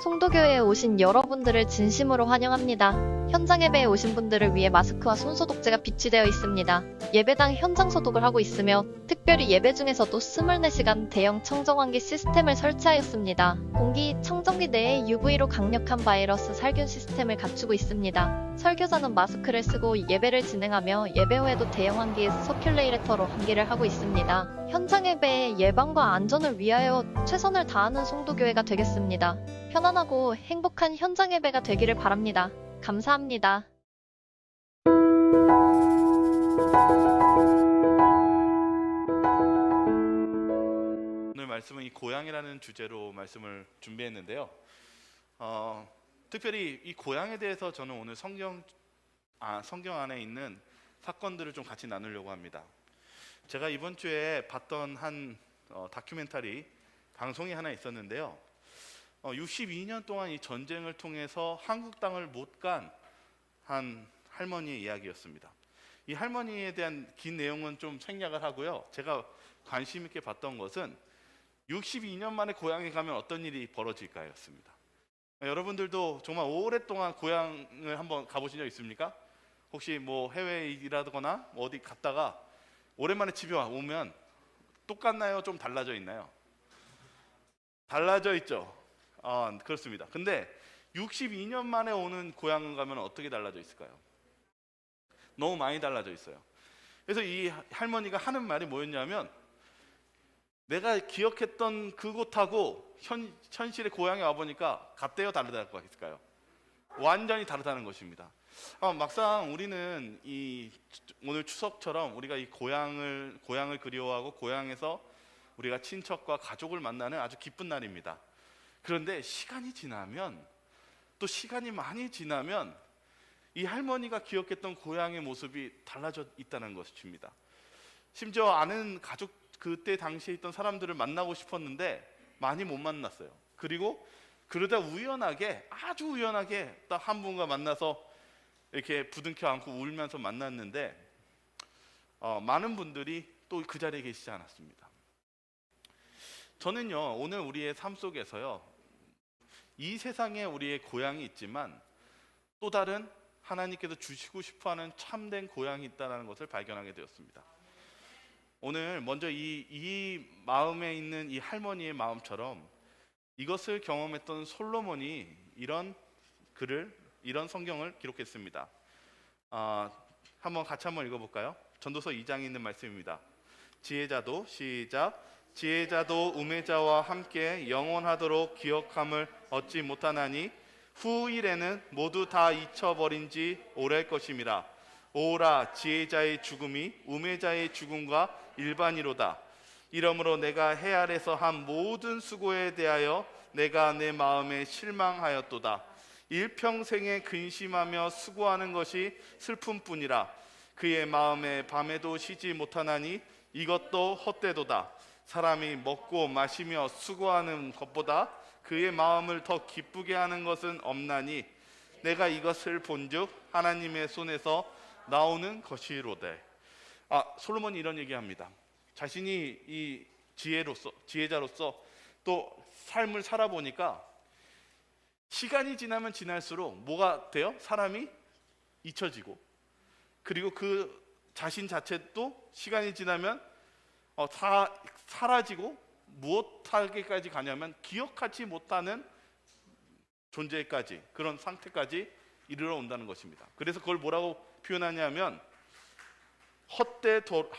송도교회에 오신 여러분들을 진심으로 환영합니다. 현장 예배에 오신 분들을 위해 마스크와 손소독제가 비치되어 있습니다. 예배당 현장 소독을 하고 있으며 특별히 예배 중에서도 24시간 대형 청정환기 시스템을 설치하였습니다. 공기 청정기 내에 UV로 강력한 바이러스 살균 시스템을 갖추고 있습니다. 설교자는 마스크를 쓰고 예배를 진행하며 예배 후에도 대형 환기 서큘레이터로 환기를 하고 있습니다. 현장 예배의 예방과 안전을 위하여 최선을 다하는 송도교회가 되겠습니다. 편안하고 행복한 현장 예배가 되기를 바랍니다. 감사합니다. 오늘 말씀은 이 고향이라는 주제로 말씀을 준비했는데요. 특별히 이 고향에 대해서 저는 오늘 성경 안에 있는 사건들을 좀 같이 나누려고 합니다. 제가 이번 주에 봤던 한 다큐멘터리 방송이 하나 있었는데요. 62년 동안 이 전쟁을 통해서 한국 땅을 못 간 한 할머니의 이야기였습니다. 이 할머니에 대한 긴 내용은 좀 생략을 하고요. 제가 관심 있게 봤던 것은 62년 만에 고향에 가면 어떤 일이 벌어질까요? 였습니다. 여러분들도 정말 오랫동안 고향을 한번 가보신 적 있습니까? 혹시 뭐 해외에 일하거나 어디 갔다가 오랜만에 집에 오면 똑같나요? 좀 달라져 있나요? 달라져 있죠. 그렇습니다. 근데 62년 만에 오는 고향을 가면 어떻게 달라져 있을까요? 너무 많이 달라져 있어요. 그래서 이 할머니가 하는 말이 뭐였냐면, 내가 기억했던 그곳하고 현실의 고향에 와보니까 같대요, 다르다고 했을까요? 완전히 다르다는 것입니다. 막상 우리는 오늘 추석처럼 우리가 이 고향을 그리워하고 고향에서 우리가 친척과 가족을 만나는 아주 기쁜 날입니다. 그런데 시간이 많이 지나면 이 할머니가 기억했던 고향의 모습이 달라져 있다는 것입니다. 심지어 아는 가족, 그때 당시에 있던 사람들을 만나고 싶었는데 많이 못 만났어요. 그리고 그러다 아주 우연하게 딱 한 분과 만나서 이렇게 부둥켜 안고 울면서 만났는데 많은 분들이 또 그 자리에 계시지 않았습니다. 저는요, 오늘 우리의 삶 속에서요, 이 세상에 우리의 고향이 있지만 또 다른 하나님께서 주시고 싶어하는 참된 고향이 있다는 것을 발견하게 되었습니다. 오늘 먼저 이 마음에 있는 이 할머니의 마음처럼 이것을 경험했던 솔로몬이 이런 성경을 기록했습니다. 같이 한번 읽어볼까요? 전도서 2장에 있는 말씀입니다. 지혜자도 시작. 지혜자도 우매자와 함께 영원하도록 기억함을 얻지 못하나니 후일에는 모두 다 잊혀버린 지 오래일 것임이라. 오라, 지혜자의 죽음이 우매자의 죽음과 일반이로다. 이러므로 내가 해 아래서 한 모든 수고에 대하여 내가 내 마음에 실망하였도다. 일평생에 근심하며 수고하는 것이 슬픔뿐이라. 그의 마음에 밤에도 쉬지 못하나니 이것도 헛되도다. 사람이 먹고 마시며 수고하는 것보다 그의 마음을 더 기쁘게 하는 것은 없나니 내가 이것을 본즉 하나님의 손에서 나오는 것이로되. 솔로몬이 이런 얘기합니다. 자신이 이 지혜자로서 또 삶을 살아보니까 시간이 지나면 지날수록 뭐가 돼요? 사람이 잊혀지고, 그리고 그 자신 자체도 시간이 지나면 다 사라지고 무엇하게까지 가냐면 기억하지 못하는 존재까지, 그런 상태까지 이르러 온다는 것입니다. 그래서 그걸 뭐라고 표현하냐면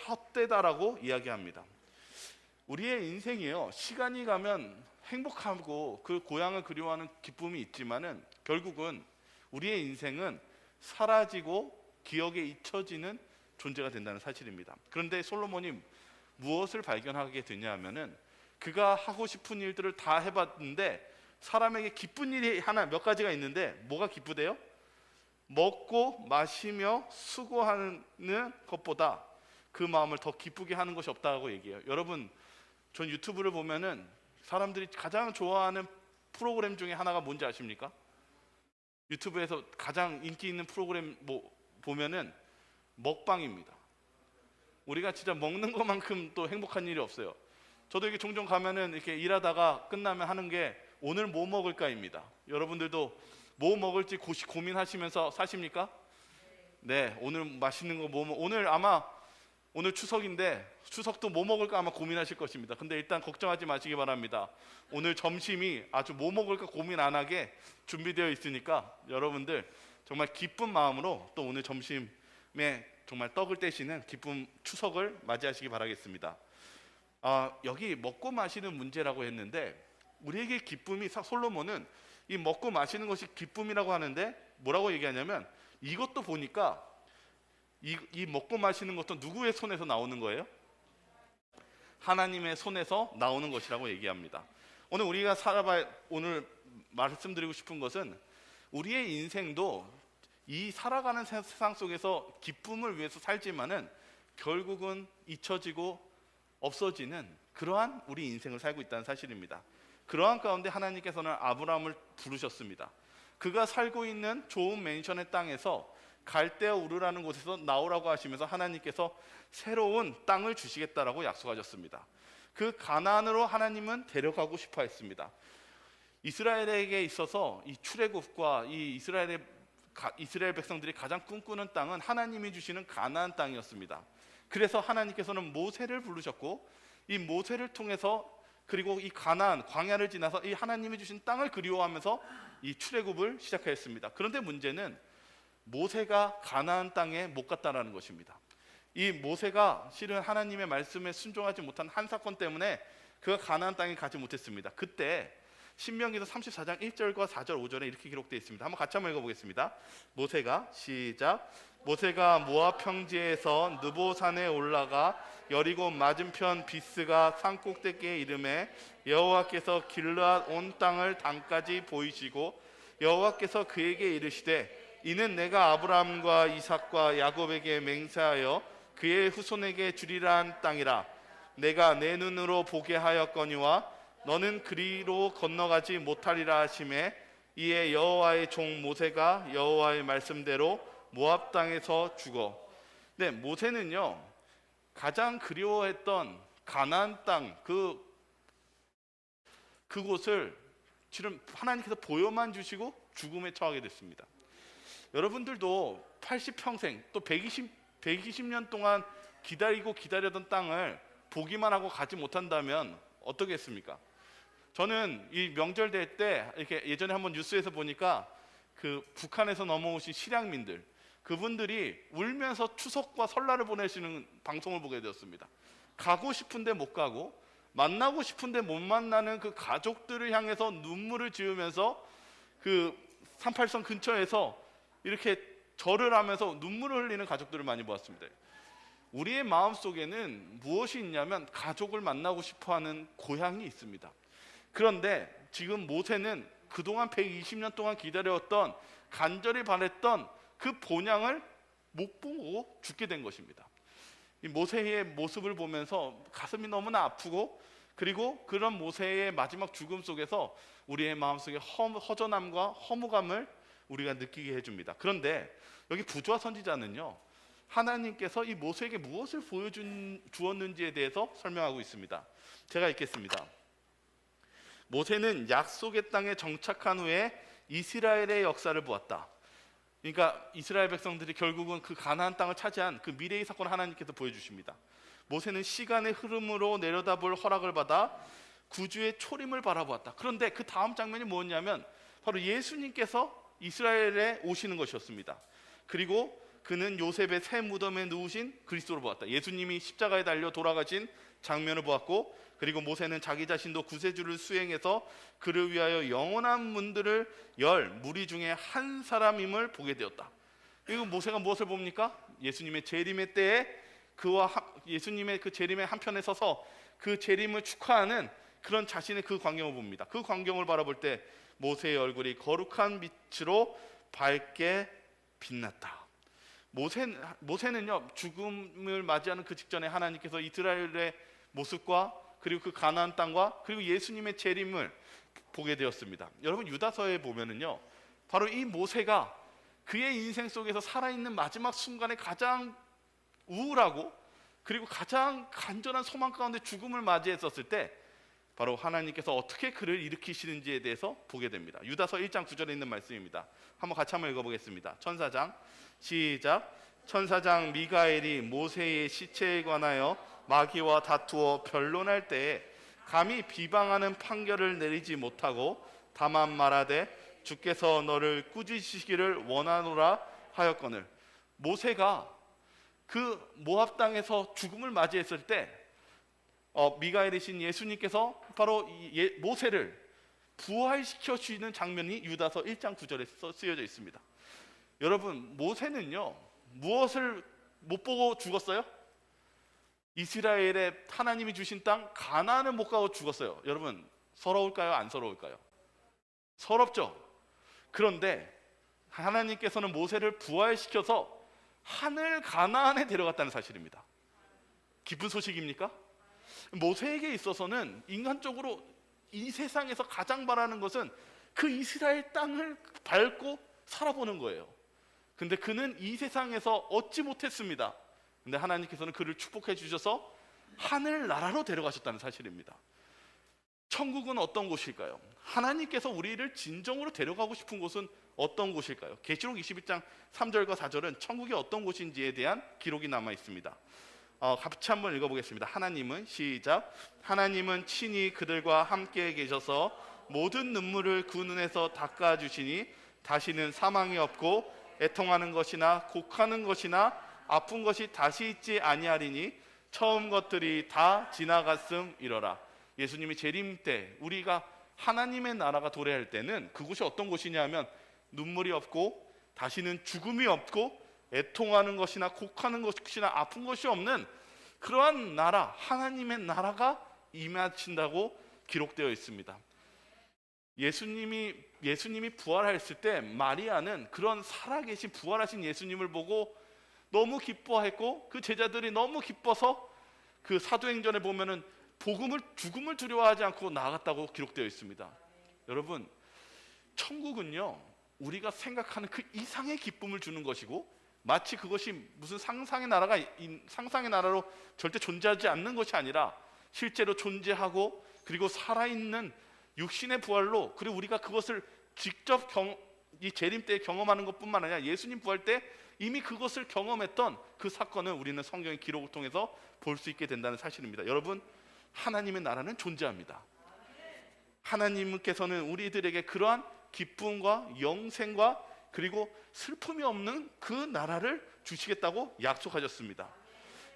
헛되다라고 이야기합니다. 우리의 인생이요, 시간이 가면 행복하고 그 고향을 그리워하는 기쁨이 있지만은 결국은 우리의 인생은 사라지고 기억에 잊혀지는 존재가 된다는 사실입니다. 그런데 솔로몬이 무엇을 발견하게 되냐면은 그가 하고 싶은 일들을 다 해봤는데 사람에게 기쁜 일이 몇 가지가 있는데 뭐가 기쁘대요? 먹고 마시며 수고하는 것보다 그 마음을 더 기쁘게 하는 것이 없다고 얘기해요. 여러분, 전 유튜브를 보면은 사람들이 가장 좋아하는 프로그램 중에 하나가 뭔지 아십니까? 유튜브에서 가장 인기 있는 프로그램 보면은 먹방입니다. 우리가 진짜 먹는 것만큼 또 행복한 일이 없어요. 저도 이게 종종 가면은 이렇게 일하다가 끝나면 하는 게 오늘 뭐 먹을까입니다. 여러분들도 뭐 먹을지 고민하시면서 사십니까? 네, 오늘 맛있는 거 오늘 아마 오늘 추석인데 추석도 뭐 먹을까 아마 고민하실 것입니다. 근데 일단 걱정하지 마시기 바랍니다. 오늘 점심이 아주 뭐 먹을까 고민 안 하게 준비되어 있으니까 여러분들 정말 기쁜 마음으로 또 오늘 점심에 정말 떡을 떼시는 기쁜 추석을 맞이하시기 바라겠습니다. 여기 먹고 마시는 문제라고 했는데 우리에게 기쁨이 솔로몬은 이 먹고 마시는 것이 기쁨이라고 하는데 뭐라고 얘기하냐면 이것도 보니까 이 먹고 마시는 것도 누구의 손에서 나오는 거예요? 하나님의 손에서 나오는 것이라고 얘기합니다. 오늘 우리가 오늘 말씀드리고 싶은 것은 우리의 인생도 이 살아가는 세상 속에서 기쁨을 위해서 살지만은 결국은 잊혀지고 없어지는 그러한 우리 인생을 살고 있다는 사실입니다. 그러한 가운데 하나님께서는 아브라함을 부르셨습니다. 그가 살고 있는 좋은 맨션의 땅에서 갈대아 우르라는 곳에서 나오라고 하시면서 하나님께서 새로운 땅을 주시겠다라고 약속하셨습니다. 그 가나안으로 하나님은 데려가고 싶어 했습니다. 이스라엘에게 있어서 이 출애굽과 이 이스라엘 백성들이 가장 꿈꾸는 땅은 하나님이 주시는 가나안 땅이었습니다. 그래서 하나님께서는 모세를 부르셨고 이 모세를 통해서 그리고 이 가나안 광야를 지나서 이 하나님이 주신 땅을 그리워하면서 이 출애굽을 시작하였습니다. 그런데 문제는 모세가 가나안 땅에 못 갔다라는 것입니다. 이 모세가 실은 하나님의 말씀에 순종하지 못한 한 사건 때문에 그가 가나안 땅에 가지 못했습니다. 그때 신명기서 34장 1절과 4절 5절에 이렇게 기록되어 있습니다. 한번 읽어보겠습니다. 모세가 시작. 모세가 모압 평지에서 느보산에 올라가 여리고 맞은편 비스가 산꼭대기에 이름에 여호와께서 길르앗 온 땅을 단까지 보이시고 여호와께서 그에게 이르시되 이는 내가 아브라함과 이삭과 야곱에게 맹세하여 그의 후손에게 주리라 한 땅이라. 내가 내 눈으로 보게 하였거니와 너는 그리로 건너가지 못하리라 하시매 이에 여호와의 종 모세가 여호와의 말씀대로 모압 땅에서 죽어. 네, 모세는요 가장 그리워했던 가나안 땅 그곳을 지금 하나님께서 보여만 주시고 죽음에 처하게 됐습니다. 여러분들도 80평생 또 120년 동안 기다리던 땅을 보기만 하고 가지 못한다면 어떻겠습니까? 저는 이 명절 될 때 이렇게 예전에 한번 뉴스에서 보니까 그 북한에서 넘어오신 실향민들 그분들이 울면서 추석과 설날을 보내시는 방송을 보게 되었습니다. 가고 싶은데 못 가고 만나고 싶은데 못 만나는 그 가족들을 향해서 눈물을 지으면서 그 38선 근처에서 이렇게 절을 하면서 눈물을 흘리는 가족들을 많이 보았습니다. 우리의 마음속에는 무엇이 있냐면 가족을 만나고 싶어하는 고향이 있습니다. 그런데 지금 모세는 그동안 120년 동안 기다려왔던 간절히 바랬던 그 본향을 못 보고 죽게 된 것입니다. 이 모세의 모습을 보면서 가슴이 너무나 아프고 그리고 그런 모세의 마지막 죽음 속에서 우리의 마음속에 허전함과 허무감을 우리가 느끼게 해줍니다. 그런데 여기 부조와 선지자는요 하나님께서 이 모세에게 무엇을 보여주었는지에 대해서 설명하고 있습니다. 제가 읽겠습니다. 모세는 약속의 땅에 정착한 후에 이스라엘의 역사를 보았다. 그러니까 이스라엘 백성들이 결국은 그 가나안 땅을 차지한 그 미래의 사건을 하나님께서 보여주십니다. 모세는 시간의 흐름으로 내려다볼 허락을 받아 구주의 초림을 바라보았다. 그런데 그 다음 장면이 뭐였냐면 바로 예수님께서 이스라엘에 오시는 것이었습니다. 그리고 그는 요셉의 새 무덤에 누우신 그리스도를 보았다. 예수님이 십자가에 달려 돌아가신 장면을 보았고 그리고 모세는 자기 자신도 구세주를 수행해서 그를 위하여 영원한 문들을 열 무리 중에 한 사람임을 보게 되었다. 그리고 모세가 무엇을 봅니까? 예수님의 재림의 때에 예수님의 그 재림의 한편에 서서 그 재림을 축하하는 그런 자신의 그 광경을 봅니다. 그 광경을 바라볼 때 모세의 얼굴이 거룩한 빛으로 밝게 빛났다. 모세는요 죽음을 맞이하는 그 직전에 하나님께서 이스라엘의 모습과 그리고 그 가나안 땅과 그리고 예수님의 재림을 보게 되었습니다. 여러분 유다서에 보면은요 바로 이 모세가 그의 인생 속에서 살아있는 마지막 순간에 가장 우울하고 그리고 가장 간절한 소망 가운데 죽음을 맞이했었을 때 바로 하나님께서 어떻게 그를 일으키시는지에 대해서 보게 됩니다. 유다서 1장 9절에 있는 말씀입니다. 같이 한번 읽어보겠습니다. 천사장 시작. 천사장 미가엘이 모세의 시체에 관하여 마귀와 다투어 변론할 때에 감히 비방하는 판결을 내리지 못하고 다만 말하되 주께서 너를 꾸짖으시기를 원하노라 하였거늘. 모세가 그 모압 땅에서 죽음을 맞이했을 때 미가엘이신 예수님께서 바로 모세를 부활시켜 주시는 장면이 유다서 1장 9절에 쓰여져 있습니다. 여러분, 모세는요 무엇을 못 보고 죽었어요? 이스라엘의 하나님이 주신 땅 가나안을 못 가고 죽었어요. 여러분, 서러울까요? 안 서러울까요? 서럽죠. 그런데 하나님께서는 모세를 부활시켜서 하늘 가나안에 데려갔다는 사실입니다. 기쁜 소식입니까? 모세에게 있어서는 인간적으로 이 세상에서 가장 바라는 것은 그 이스라엘 땅을 밟고 살아보는 거예요. 근데 그는 이 세상에서 얻지 못했습니다. 근데 하나님께서는 그를 축복해 주셔서 하늘나라로 데려가셨다는 사실입니다. 천국은 어떤 곳일까요? 하나님께서 우리를 진정으로 데려가고 싶은 곳은 어떤 곳일까요? 계시록 21장 3절과 4절은 천국이 어떤 곳인지에 대한 기록이 남아 있습니다. 같이 한번 읽어보겠습니다. 하나님은 시작. 하나님은 친히 그들과 함께 계셔서 모든 눈물을 그 눈에서 닦아주시니 다시는 사망이 없고 애통하는 것이나 곡하는 것이나 아픈 것이 다시 있지 아니하리니 처음 것들이 다 지나갔음이러라. 예수님이 재림 때 우리가 하나님의 나라가 도래할 때는 그곳이 어떤 곳이냐 하면 눈물이 없고 다시는 죽음이 없고 애통하는 것이나 곡하는 것이나 아픈 것이 없는 그러한 나라, 하나님의 나라가 임하신다고 기록되어 있습니다. 예수님이 부활했을 때 마리아는 그런 살아계신 부활하신 예수님을 보고 너무 기뻐했고 그 제자들이 너무 기뻐서 그 사도행전에 보면은 죽음을 두려워하지 않고 나아갔다고 기록되어 있습니다. 여러분, 천국은요 우리가 생각하는 그 이상의 기쁨을 주는 것이고 마치 그것이 무슨 상상의 나라로 절대 존재하지 않는 것이 아니라 실제로 존재하고 그리고 살아있는 육신의 부활로, 그리고 우리가 그것을 직접 이 재림 때 경험하는 것뿐만 아니라 예수님 부활 때 이미 그것을 경험했던 그 사건을 우리는 성경의 기록을 통해서 볼 수 있게 된다는 사실입니다. 여러분, 하나님의 나라는 존재합니다. 하나님께서는 우리들에게 그러한 기쁨과 영생과 그리고 슬픔이 없는 그 나라를 주시겠다고 약속하셨습니다.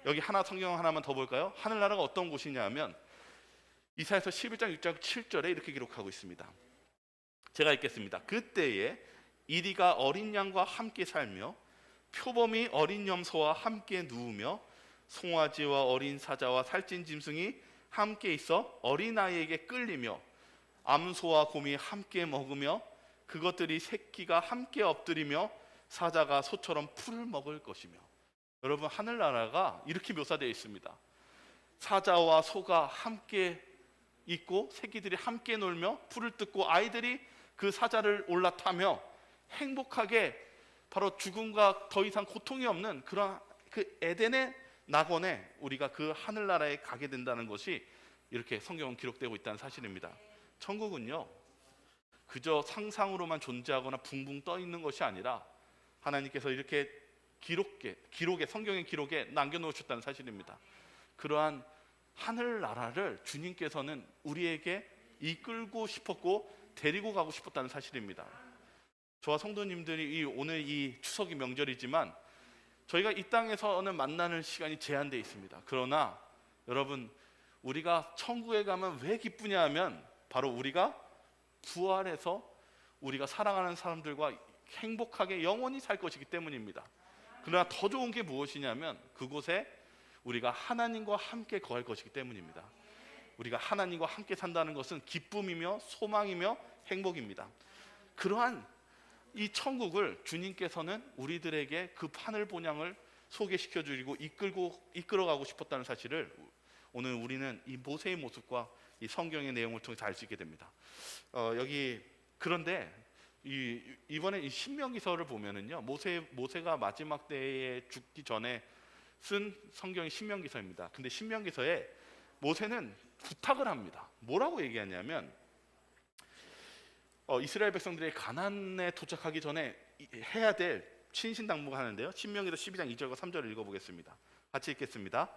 여기 성경 하나만 더 볼까요? 하늘나라가 어떤 곳이냐 하면 이사야서 11장 6절 7절에 이렇게 기록하고 있습니다. 제가 읽겠습니다. 그때에 이리가 어린 양과 함께 살며 표범이 어린 염소와 함께 누우며 송아지와 어린 사자와 살찐 짐승이 함께 있어 어린아이에게 끌리며 암소와 곰이 함께 먹으며 그것들이 새끼가 함께 엎드리며 사자가 소처럼 풀을 먹을 것이며. 여러분, 하늘나라가 이렇게 묘사되어 있습니다. 사자와 소가 함께 있고 새끼들이 함께 놀며 풀을 뜯고 아이들이 그 사자를 올라타며 행복하게 바로 죽음과 더 이상 고통이 없는 그런 그 에덴의 낙원에 우리가 그 하늘나라에 가게 된다는 것이 이렇게 성경은 기록되고 있다는 사실입니다. 천국은요 그저 상상으로만 존재하거나 붕붕 떠 있는 것이 아니라 하나님께서 이렇게 기록에 성경의 기록에 남겨놓으셨다는 사실입니다. 그러한 하늘나라를 주님께서는 우리에게 이끌고 싶었고 데리고 가고 싶었다는 사실입니다. 저와 성도님들이 오늘 이 추석이 명절이지만 저희가 이 땅에서는 만나는 시간이 제한되어 있습니다. 그러나 여러분, 우리가 천국에 가면 왜 기쁘냐 하면 바로 우리가 부활해서 우리가 사랑하는 사람들과 행복하게 영원히 살 것이기 때문입니다. 그러나 더 좋은 게 무엇이냐면 그곳에 우리가 하나님과 함께 거할 것이기 때문입니다. 우리가 하나님과 함께 산다는 것은 기쁨이며 소망이며 행복입니다. 그러한 이 천국을 주님께서는 우리들에게 그 하늘 본향을 소개시켜 주시고 이끌어가고 싶었다는 사실을 오늘 우리는 이 모세의 모습과 이 성경의 내용을 통해서 알 수 있게 됩니다. 그런데 이번에 이 신명기서를 보면은요, 모세가 마지막 때에 죽기 전에 쓴 성경이 신명기서입니다. 근데 신명기서에 모세는 부탁을 합니다. 뭐라고 얘기하냐면 이스라엘 백성들이 가나안에 도착하기 전에 해야 될 신신당부가 하는데요. 신명기도 12장 2절과 3절을 읽어보겠습니다. 같이 읽겠습니다.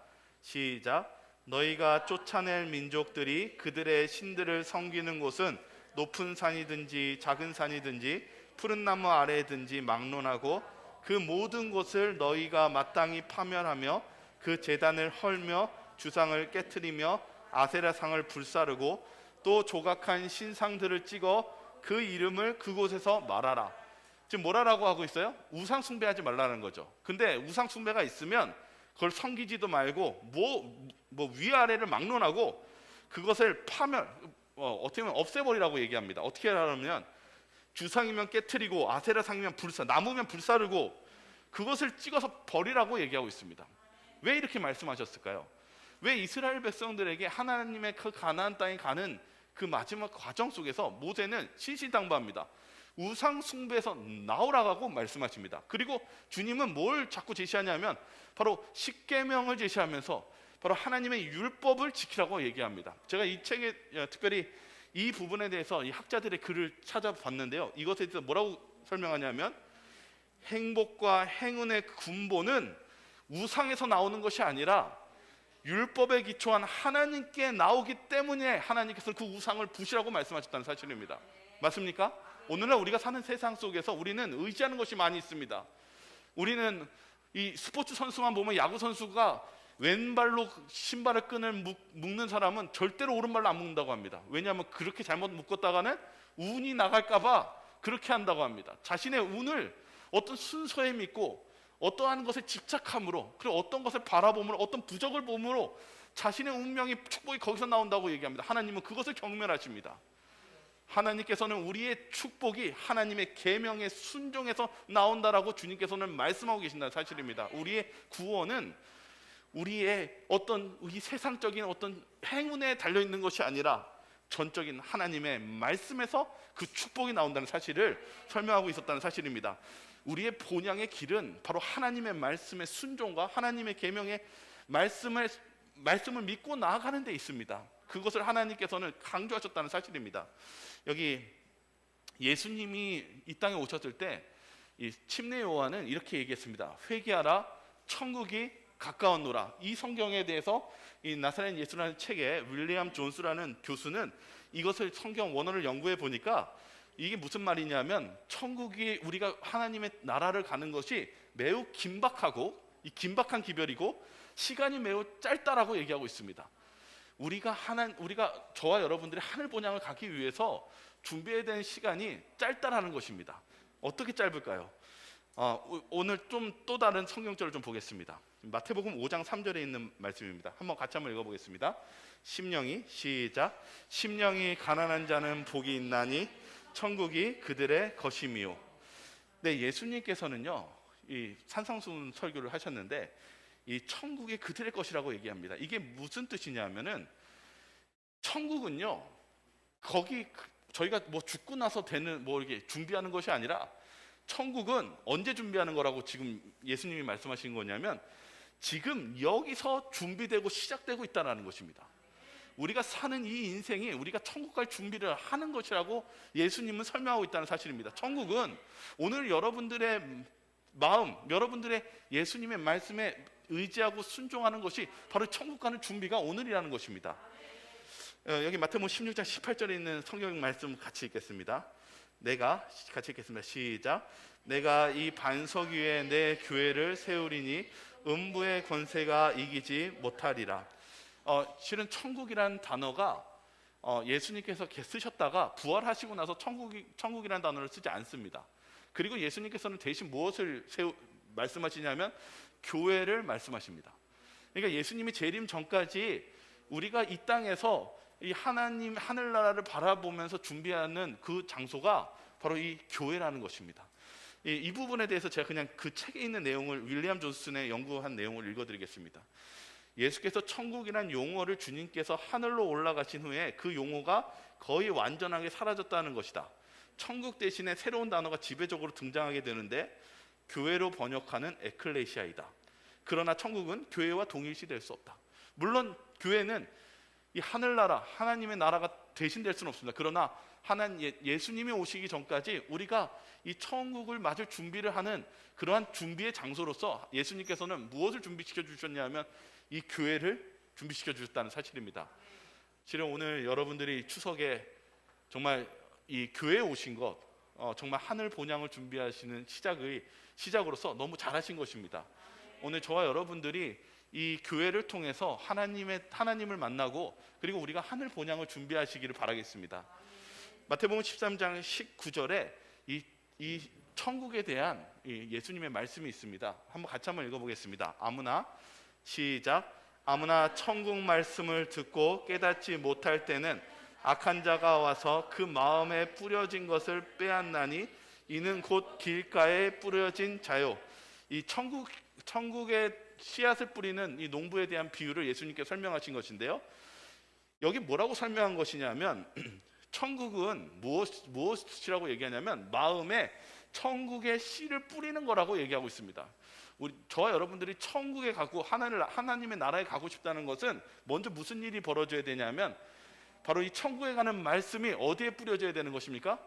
시작. 너희가 쫓아낼 민족들이 그들의 신들을 섬기는 곳은 높은 산이든지 작은 산이든지 푸른 나무 아래든지 막론하고 그 모든 곳을 너희가 마땅히 파멸하며 그 제단을 헐며 주상을 깨트리며 아세라상을 불사르고 또 조각한 신상들을 찍어 그 이름을 그곳에서 말하라. 지금 뭐라고 하고 있어요? 우상 숭배하지 말라는 거죠. 근데 우상 숭배가 있으면 그걸 섬기지도 말고 뭐 위아래를 막론하고 그것을 어떻게 보면 없애버리라고 얘기합니다. 어떻게 하냐면 주상이면 깨트리고 아세라상이면 나무면 불사르고 그것을 찍어서 버리라고 얘기하고 있습니다. 왜 이렇게 말씀하셨을까요? 왜 이스라엘 백성들에게 하나님의 그 가나안 땅에 가는 그 마지막 과정 속에서 모세는 신신당부합니다. 우상 숭배에서 나오라고 말씀하십니다. 그리고 주님은 뭘 자꾸 제시하냐면 바로 십계명을 제시하면서 바로 하나님의 율법을 지키라고 얘기합니다. 제가 이 책에 특별히 이 부분에 대해서 이 학자들의 글을 찾아봤는데요. 이것에 대해서 뭐라고 설명하냐면 행복과 행운의 근본은 우상에서 나오는 것이 아니라 율법에 기초한 하나님께 나오기 때문에 하나님께서는 그 우상을 부시라고 말씀하셨다는 사실입니다. 맞습니까? 오늘날 우리가 사는 세상 속에서 우리는 의지하는 것이 많이 있습니다. 우리는 이 스포츠 선수만 보면 야구 선수가 왼발로 신발의 끈을 묶는 사람은 절대로 오른발로 안 묶는다고 합니다. 왜냐하면 그렇게 잘못 묶었다가는 운이 나갈까 봐 그렇게 한다고 합니다. 자신의 운을 어떤 순서에 믿고 어떠한 것에 집착함으로 그리고 어떤 것을 바라봄으로 어떤 부적을 봄으로 자신의 운명이 축복이 거기서 나온다고 얘기합니다. 하나님은 그것을 경멸하십니다. 하나님께서는 우리의 축복이 하나님의 계명에 순종해서 나온다라고 주님께서는 말씀하고 계신다는 사실입니다. 우리의 구원은 우리의 이 세상적인 어떤 행운에 달려 있는 것이 아니라 전적인 하나님의 말씀에서 그 축복이 나온다는 사실을 설명하고 있었다는 사실입니다. 우리의 본향의 길은 바로 하나님의 말씀의 순종과 하나님의 계명의 말씀을 믿고 나아가는 데 있습니다. 그것을 하나님께서는 강조하셨다는 사실입니다. 여기 예수님이 이 땅에 오셨을 때 이 침례 요한은 이렇게 얘기했습니다. 회개하라, 천국이 가까웠노라. 이 성경에 대해서 이 나사렛 예수라는 책에 윌리엄 존스라는 교수는 이것을 성경 원어를 연구해 보니까 이게 무슨 말이냐면 천국이 우리가 하나님의 나라를 가는 것이 매우 긴박하고 이 긴박한 기별이고 시간이 매우 짧다라고 얘기하고 있습니다. 우리가 저와 여러분들이 하늘 본향을 가기 위해서 준비해야 되는 시간이 짧다라는 것입니다. 어떻게 짧을까요? 오늘 좀 또 다른 성경절을 좀 보겠습니다. 마태복음 5장 3절에 있는 말씀입니다. 같이 한번 읽어보겠습니다. 심령이 시작. 심령이 가난한 자는 복이 있나니 천국이 그들의 것임이요. 네, 예수님께서는요 이 산상수훈 설교를 하셨는데 이 천국이 그들의 것이라고 얘기합니다. 이게 무슨 뜻이냐면은 천국은요 거기 저희가 뭐 죽고 나서 되는 이렇게 준비하는 것이 아니라 천국은 언제 준비하는 거라고 지금 예수님이 말씀하신 거냐면 지금 여기서 준비되고 시작되고 있다는 것입니다. 우리가 사는 이 인생이 우리가 천국 갈 준비를 하는 것이라고 예수님은 설명하고 있다는 사실입니다. 천국은 오늘 여러분들의 마음, 여러분들의 예수님의 말씀에 의지하고 순종하는 것이 바로 천국 가는 준비가 오늘이라는 것입니다. 여기 마태복음 16장 18절에 있는 성경 말씀 같이 읽겠습니다. 같이 읽겠습니다. 시작. 내가 이 반석 위에 내 교회를 세우리니 음부의 권세가 이기지 못하리라. 실은 천국이라는 단어가 예수님께서 쓰셨다가 부활하시고 나서 천국이라는 단어를 쓰지 않습니다. 그리고 예수님께서는 대신 무엇을 말씀하시냐면 교회를 말씀하십니다. 그러니까 예수님이 재림 전까지 우리가 이 땅에서 이 하나님 하늘나라를 바라보면서 준비하는 그 장소가 바로 이 교회라는 것입니다. 이 부분에 대해서 제가 그냥 그 책에 있는 내용을 윌리엄 존슨의 연구한 내용을 읽어드리겠습니다. 예수께서 천국이란 용어를 주님께서 하늘로 올라가신 후에 그 용어가 거의 완전하게 사라졌다는 것이다. 천국 대신에 새로운 단어가 지배적으로 등장하게 되는데 교회로 번역하는 에클레시아이다. 그러나 천국은 교회와 동일시될 수 없다. 물론 교회는 이 하늘나라, 하나님의 나라가 대신될 수는 없습니다. 그러나 예수님이 오시기 전까지 우리가 이 천국을 맞을 준비를 하는 그러한 준비의 장소로서 예수님께서는 무엇을 준비시켜 주셨냐면 이 교회를 준비시켜 주셨다는 사실입니다. 실은 오늘 여러분들이 추석에 정말 이 교회에 오신 것, 정말 하늘 본향을 준비하시는 시작으로서 너무 잘하신 것입니다. 오늘 저와 여러분들이 이 교회를 통해서 하나님을 만나고 그리고 우리가 하늘 본향을 준비하시기를 바라겠습니다. 마태복음 13장 19절에 이 천국에 대한 예수님의 말씀이 있습니다. 같이 한번 읽어보겠습니다. 아무나 시작. 아무나 천국 말씀을 듣고 깨닫지 못할 때는 악한 자가 와서 그 마음에 뿌려진 것을 빼앗나니 이는 곧 길가에 뿌려진 자요. 이 천국의 씨앗을 뿌리는 이 농부에 대한 비유를 예수님께 설명하신 것인데요. 여기 뭐라고 설명한 것이냐면 천국은 무엇이라고 얘기하냐면 마음에 천국의 씨를 뿌리는 거라고 얘기하고 있습니다. 저와 여러분들이 천국에 가고 하나님의 나라에 가고 싶다는 것은 먼저 무슨 일이 벌어져야 되냐면 바로 이 천국에 가는 말씀이 어디에 뿌려져야 되는 것입니까?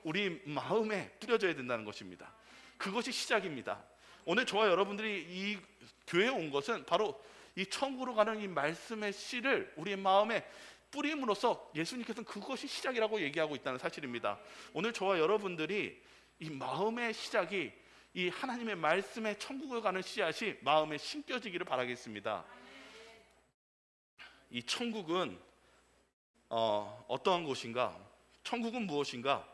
우리 마음에 뿌려져야 된다는 것입니다. 그것이 시작입니다. 오늘 저와 여러분들이 이 교회에 온 것은 바로 이 천국으로 가는 이 말씀의 씨를 우리의 마음에 뿌림으로써 예수님께서는 그것이 시작이라고 얘기하고 있다는 사실입니다. 오늘 저와 여러분들이 이 마음의 시작이 이 하나님의 말씀의 천국을 가는 씨앗이 마음에 심겨지기를 바라겠습니다. 이 천국은 어떠한 곳인가? 천국은 무엇인가?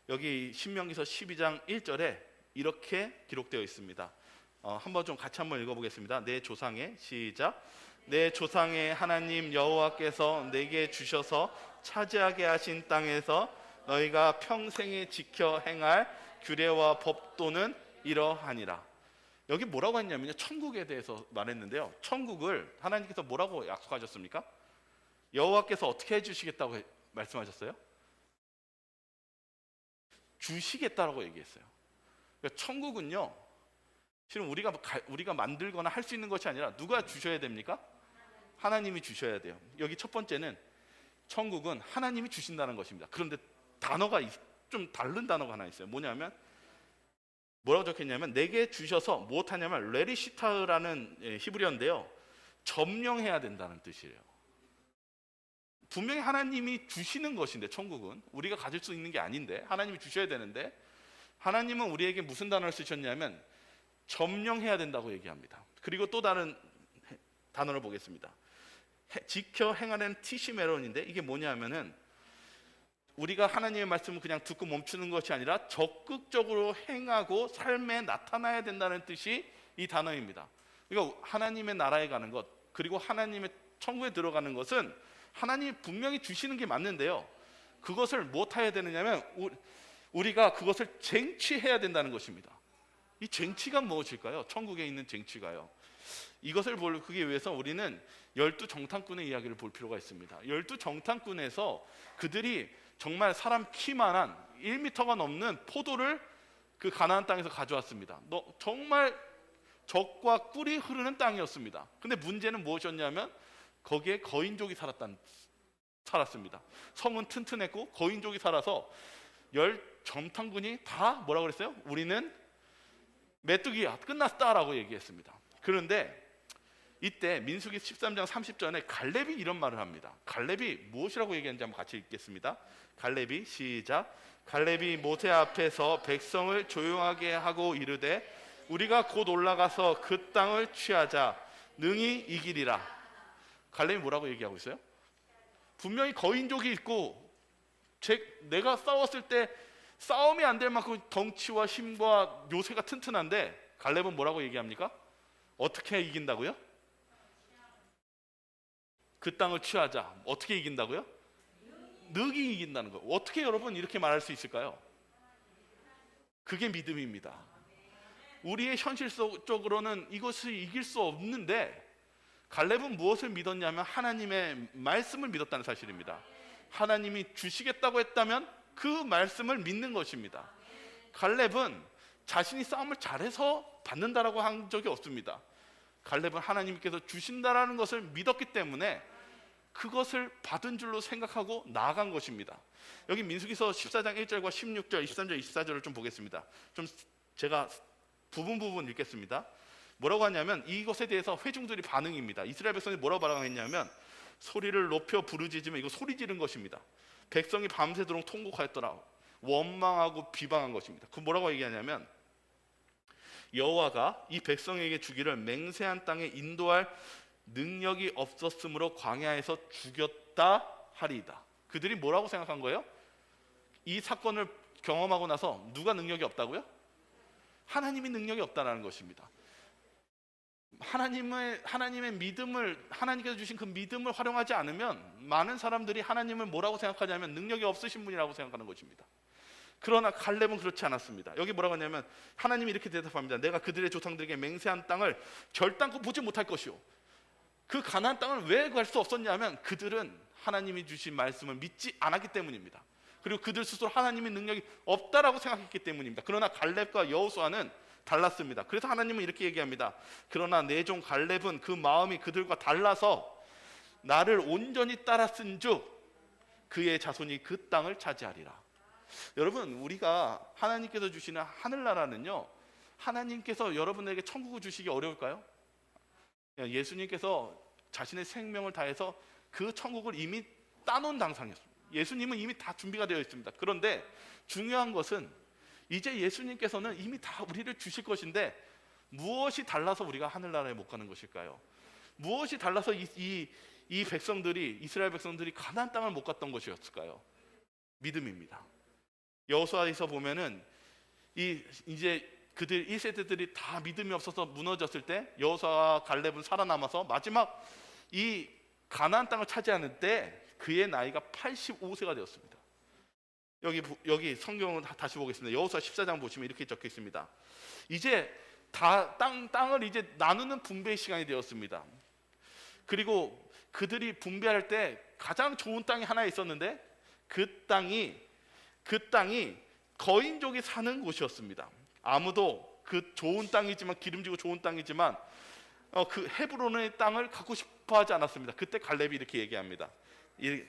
여기 신명기서 12장 1절에 이렇게 기록되어 있습니다. 한번 좀 같이 한번 읽어보겠습니다. 내 조상의 시작. 내 조상의 하나님 여호와께서 내게 주셔서 차지하게 하신 땅에서 너희가 평생에 지켜 행할 규례와 법도는 이러하니라. 여기 뭐라고 했냐면요, 천국에 대해서 말했는데요. 천국을 하나님께서 뭐라고 약속하셨습니까? 여호와께서 어떻게 해주시겠다고 말씀하셨어요? 주시겠다라고 얘기했어요. 그러니까 천국은요, 실은 우리가 만들거나 할 수 있는 것이 아니라 누가 주셔야 됩니까? 하나님이 주셔야 돼요. 여기 첫 번째는 천국은 하나님이 주신다는 것입니다. 그런데 단어가 좀 다른 단어가 하나 있어요. 뭐냐면 뭐라고 적혀있냐면 내게 주셔서 무엇하냐면 레리시타라는 히브리어인데요, 점령해야 된다는 뜻이에요. 분명히 하나님이 주시는 것인데, 천국은 우리가 가질 수 있는 게 아닌데 하나님이 주셔야 되는데, 하나님은 우리에게 무슨 단어를 쓰셨냐면 점령해야 된다고 얘기합니다. 그리고 또 다른 단어를 보겠습니다. 지켜 행하는 티시메론인데 이게 뭐냐면은 우리가 하나님의 말씀을 그냥 듣고 멈추는 것이 아니라 적극적으로 행하고 삶에 나타나야 된다는 뜻이 이 단어입니다. 그러니까 하나님의 나라에 가는 것, 그리고 하나님의 천국에 들어가는 것은 하나님이 분명히 주시는 게 맞는데요, 그것을 못해야 되느냐면 우리가 그것을 쟁취해야 된다는 것입니다. 이 쟁취가 무엇일까요? 천국에 있는 쟁취가요, 이것을 보기 위해서 우리는 12정탐꾼의 이야기를 볼 필요가 있습니다. 12정탐꾼에서 그들이 정말 사람 키만한 1m가 넘는 포도를 그 가나안 땅에서 가져왔습니다. 정말 젖과 꿀이 흐르는 땅이었습니다. 근데 문제는 무엇이었냐면 거기에 거인족이 살았습니다. 성은 튼튼했고 거인족이 살아서 10정탐꾼이 다 뭐라고 그랬어요? 우리는 메뚜기야, 끝났다라고 얘기했습니다. 그런데 이때 민수기 13장 30절에 갈렙이 이런 말을 합니다. 갈렙이 무엇이라고 얘기하는지 한번 같이 읽겠습니다. 갈렙이 시작. 갈렙이 모세 앞에서 백성을 조용하게 하고 이르되 우리가 곧 올라가서 그 땅을 취하자, 능히 이기리라. 갈렙이 뭐라고 얘기하고 있어요? 분명히 거인족이 있고 내가 싸웠을 때 싸움이 안 될 만큼 덩치와 힘과 요새가 튼튼한데 갈렙은 뭐라고 얘기합니까? 어떻게 이긴다고요? 그 땅을 취하자. 어떻게 이긴다고요? 능히 이긴다는 거예요. 어떻게 여러분 이렇게 말할 수 있을까요? 그게 믿음입니다. 우리의 현실적으로는 이것을 이길 수 없는데 갈렙은 무엇을 믿었냐면 하나님의 말씀을 믿었다는 사실입니다. 하나님이 주시겠다고 했다면 그 말씀을 믿는 것입니다. 갈렙은 자신이 싸움을 잘해서 받는다라고 한 적이 없습니다. 갈렙은 하나님께서 주신다라는 것을 믿었기 때문에 그것을 받은 줄로 생각하고 나아간 것입니다. 여기 민수기서 14장 1절과 16절, 23절, 24절을 좀 보겠습니다. 좀 제가 부분 읽겠습니다. 뭐라고 하냐면 이것에 대해서 회중들이 반응입니다. 이스라엘 백성이 뭐라고 반응했냐면 소리를 높여 부르짖으면 이거 소리 지른 것입니다. 백성이 밤새도록 통곡하였더라. 원망하고 비방한 것입니다. 그 뭐라고 얘기하냐면 여호와가 이 백성에게 주기를 맹세한 땅에 인도할 능력이 없었으므로 광야에서 죽였다 하리이다. 그들이 뭐라고 생각한 거예요? 이 사건을 경험하고 나서 누가 능력이 없다고요? 하나님이 능력이 없다는 것입니다. 하나님의 믿음을, 하나님께서 주신 그 믿음을 활용하지 않으면 많은 사람들이 하나님을 뭐라고 생각하냐면 능력이 없으신 분이라고 생각하는 것입니다. 그러나 갈렙은 그렇지 않았습니다. 여기 뭐라고 하냐면 하나님이 이렇게 대답합니다. 내가 그들의 조상들에게 맹세한 땅을 결단코 보지 못할 것이요. 그 가나안 땅을 왜 갈 수 없었냐면 그들은 하나님이 주신 말씀을 믿지 않았기 때문입니다. 그리고 그들 스스로 하나님의 능력이 없다라고 생각했기 때문입니다. 그러나 갈렙과 여호수아는 달랐습니다. 그래서 하나님은 이렇게 얘기합니다. 그러나 내 종 갈렙은 그 마음이 그들과 달라서 나를 온전히 따랐은즉 그의 자손이 그 땅을 차지하리라. 여러분, 우리가 하나님께서 주시는 하늘나라는요, 하나님께서 여러분에게 천국을 주시기 어려울까요? 예수님께서 자신의 생명을 다해서 그 천국을 이미 따놓은 당상이었습니다. 예수님은 이미 다 준비가 되어 있습니다. 그런데 중요한 것은 이제 예수님께서는 이미 다 우리를 주실 것인데 무엇이 달라서 우리가 하늘나라에 못 가는 것일까요? 무엇이 달라서 이 백성들이, 이스라엘 백성들이 가나안 땅을 못 갔던 것이었을까요? 믿음입니다. 여호수아에서 보면은 이제 그들 1세대들이 다 믿음이 없어서 무너졌을 때 여호수아와 갈렙은 살아남아서 마지막 이 가나안 땅을 차지하는 때 그의 나이가 85세가 되었습니다. 여기 성경을 다시 보겠습니다. 여호수아 14장 보시면 이렇게 적혀 있습니다. 이제 땅을 이제 나누는 분배의 시간이 되었습니다. 그리고 그들이 분배할 때 가장 좋은 땅이 하나 있었는데 그 땅이 거인족이 사는 곳이었습니다. 아무도 그 좋은 땅이지만, 기름지고 좋은 땅이지만 그 헤브론의 땅을 갖고 싶어 하지 않았습니다. 그때 갈렙이 이렇게 얘기합니다.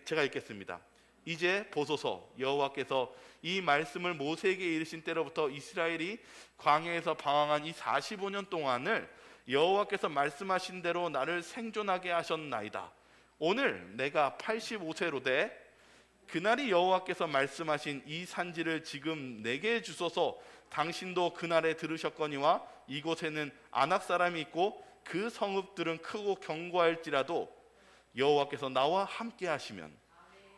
제가 읽겠습니다. 이제 보소서, 여호와께서 이 말씀을 모세에게 이르신 때로부터 이스라엘이 광야에서 방황한 이 45년 동안을 여호와께서 말씀하신 대로 나를 생존하게 하셨나이다. 오늘 내가 85세로 돼 그날이 여호와께서 말씀하신 이 산지를 지금 내게 주소서. 당신도 그날에 들으셨거니와 이곳에는 아낙 사람이 있고 그 성읍들은 크고 견고할지라도 여호와께서 나와 함께 하시면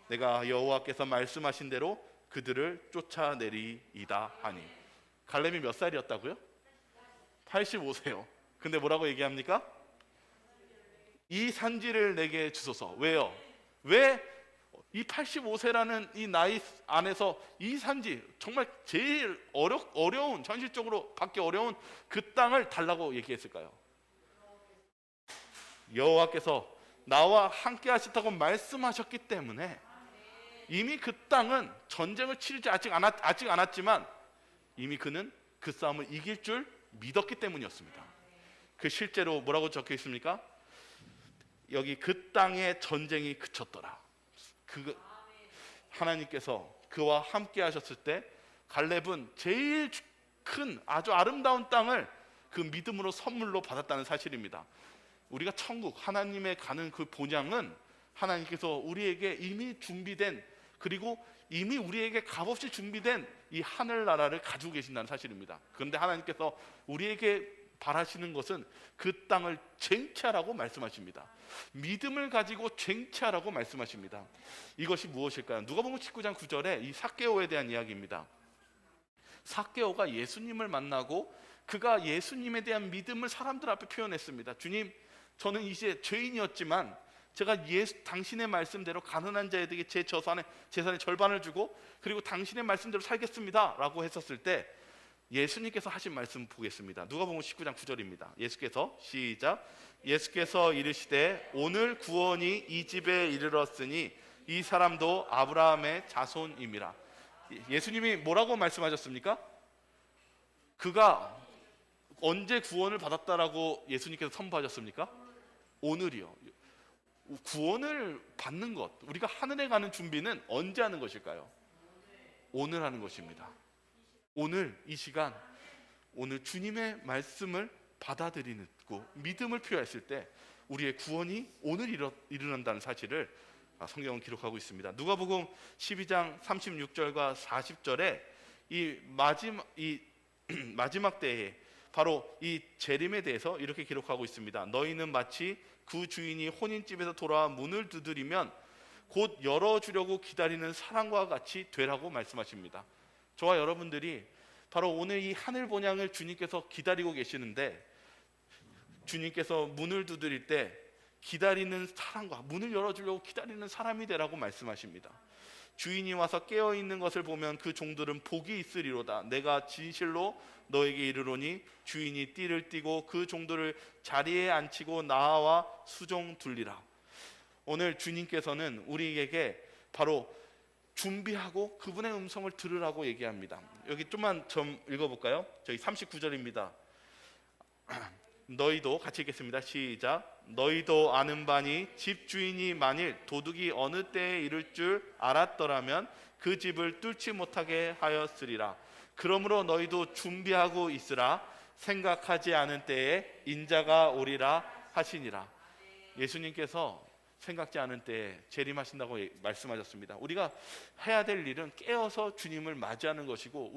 내가 여호와께서 말씀하신 대로 그들을 쫓아내리이다 하니. 갈렙이 몇 살이었다고요? 85세요. 근데 뭐라고 얘기합니까? 이 산지를 내게 주소서. 왜요? 왜 이 85세라는 이 나이 안에서 이 산지, 정말 제일 어려운, 현실적으로 받기 어려운 그 땅을 달라고 얘기했을까요? 여호와께서 나와 함께 하셨다고 말씀하셨기 때문에 이미 그 땅은 전쟁을 치르지 아직 않았지만 이미 그는 그 싸움을 이길 줄 믿었기 때문이었습니다. 그 실제로 뭐라고 적혀 있습니까? 여기 그 땅의 전쟁이 그쳤더라. 하나님께서 그와 함께 하셨을 때 갈렙은 제일 큰 아주 아름다운 땅을 그 믿음으로 선물로 받았다는 사실입니다. 우리가 천국, 하나님의 가는 그 본향은 하나님께서 우리에게 이미 준비된, 그리고 이미 우리에게 값없이 준비된 이 하늘나라를 가지고 계신다는 사실입니다. 그런데 하나님께서 우리에게 바라시는 것은 그 땅을 쟁취하라고 말씀하십니다. 믿음을 가지고 쟁취하라고 말씀하십니다. 이것이 무엇일까요? 누가복음 19장 9절에 이 삭개오에 대한 이야기입니다. 삭개오가 예수님을 만나고 그가 예수님에 대한 믿음을 사람들 앞에 표현했습니다. 주님, 저는 이제 죄인이었지만 제가 당신의 말씀대로 가난한 자에게 제 재산의 절반을 주고 그리고 당신의 말씀대로 살겠습니다 라고 했었을 때 예수님께서 하신 말씀 보겠습니다. 누가복음 19장 9절입니다. 예수께서 이르시되 오늘 구원이 이 집에 이르렀으니 이 사람도 아브라함의 자손임이라. 예수님이 뭐라고 말씀하셨습니까? 그가 언제 구원을 받았다라고 예수님께서 선포하셨습니까? 오늘이요. 구원을 받는 것, 우리가 하늘에 가는 준비는 언제 하는 것일까요? 오늘 하는 것입니다. 오늘 이 시간, 오늘 주님의 말씀을 받아들이고 믿음을 표했을 때 우리의 구원이 오늘 일어난다는 사실을 성경은 기록하고 있습니다. 누가복음 12장 36절과 40절에 이 마지막 때에 바로 이 재림에 대해서 이렇게 기록하고 있습니다. 너희는 마치 그 주인이 혼인집에서 돌아와 문을 두드리면 곧 열어주려고 기다리는 사람과 같이 되라고 말씀하십니다. 저와 여러분들이 바로 오늘 이 하늘 본향을 주님께서 기다리고 계시는데, 주님께서 문을 두드릴 때 기다리는 사람과, 문을 열어주려고 기다리는 사람이 되라고 말씀하십니다. 주인이 와서 깨어있는 것을 보면 그 종들은 복이 있으리로다. 내가 진실로 너에게 이르노니 주인이 띠를 띠고 그 종들을 자리에 앉히고 나와 수종 둘리라. 오늘 주님께서는 우리에게 바로 준비하고 그분의 음성을 들으라고 얘기합니다. 여기 좀만 좀 읽어볼까요? 저희 39절입니다. 너희도 같이 읽겠습니다. 시작. 너희도 아는 바니 집주인이 만일 도둑이 어느 때에 이를 줄 알았더라면 그 집을 뚫지 못하게 하였으리라. 그러므로 너희도 준비하고 있으라. 생각하지 않은 때에 인자가 오리라 하시니라. 예수님께서 생각지 않은 때에 재림하신다고 말씀하셨습니다. 우리가 해야 될 일은 깨어서 주님을 맞이하는 것이고,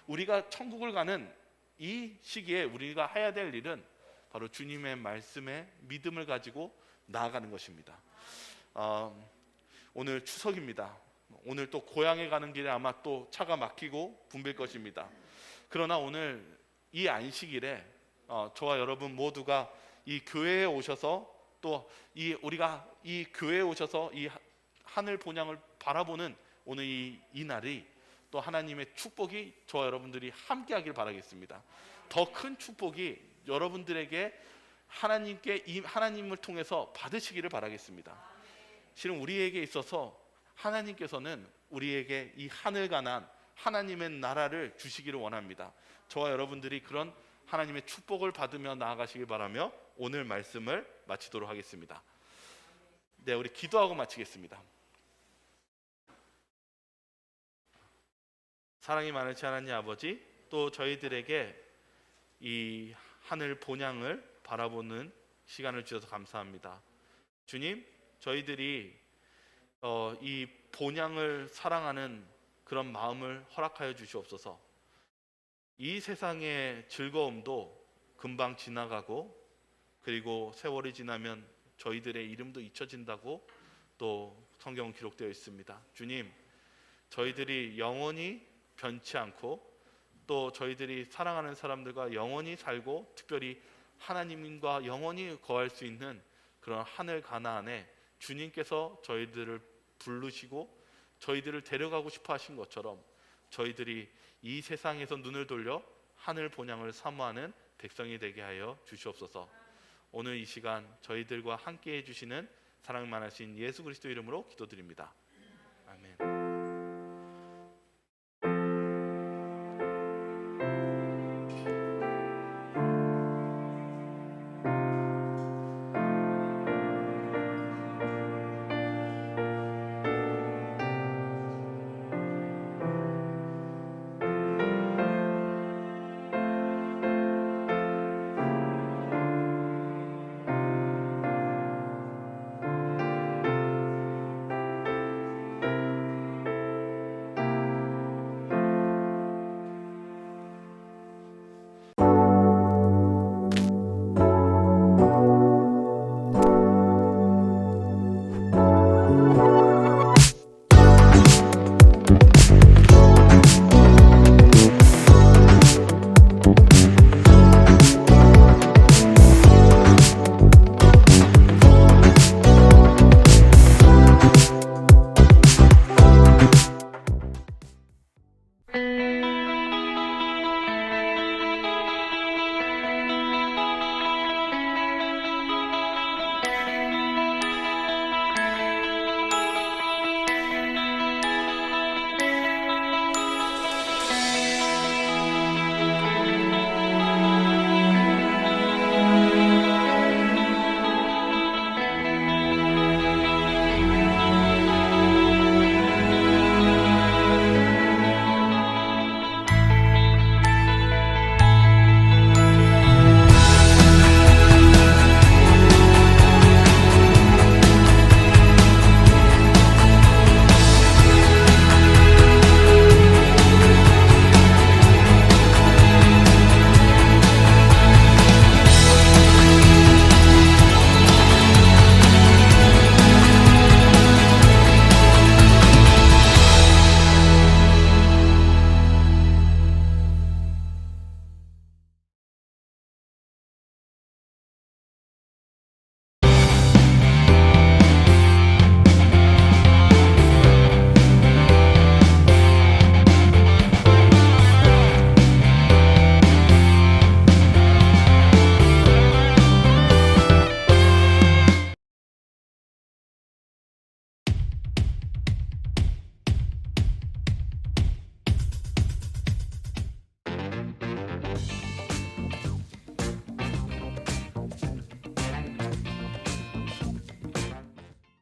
우리가 천국을 가는 이 시기에 우리가 해야 될 일은 바로 주님의 말씀에 믿음을 가지고 나아가는 것입니다. 오늘 추석입니다. 오늘 또 고향에 가는 길에 아마 또 차가 막히고 붐빌 것입니다. 그러나 오늘 이 안식일에 저와 여러분 모두가 이 교회에 오셔서 또 우리가 이 교회에 오셔서 이 하늘 본향을 바라보는 오늘 이 날이 또 하나님의 축복이 저와 여러분들이 함께하길 바라겠습니다. 더 큰 축복이 여러분들에게 하나님을 통해서 받으시기를 바라겠습니다. 실은 우리에게 있어서 하나님께서는 우리에게 이 하늘 가난 하나님의 나라를 주시기를 원합니다. 저와 여러분들이 그런 하나님의 축복을 받으며 나아가시길 바라며 오늘 말씀을 마치도록 하겠습니다. 네, 우리 기도하고 마치겠습니다. 사랑이 많으신 하나님 아버지, 또 저희들에게 이 하늘 본향을 바라보는 시간을 주셔서 감사합니다. 주님, 저희들이 이 본향을 사랑하는 그런 마음을 허락하여 주시옵소서. 이 세상의 즐거움도 금방 지나가고, 그리고 세월이 지나면 저희들의 이름도 잊혀진다고 또 성경은 기록되어 있습니다. 주님, 저희들이 영원히 변치 않고 또 저희들이 사랑하는 사람들과 영원히 살고 특별히 하나님과 영원히 거할 수 있는 그런 하늘 가나안에 주님께서 저희들을 부르시고 저희들을 데려가고 싶어 하신 것처럼 저희들이 이 세상에서 눈을 돌려 하늘 본향을 사모하는 백성이 되게 하여 주시옵소서. 오늘 이 시간 저희들과 함께 해주시는 사랑 많으신 예수 그리스도 이름으로 기도드립니다. 아멘.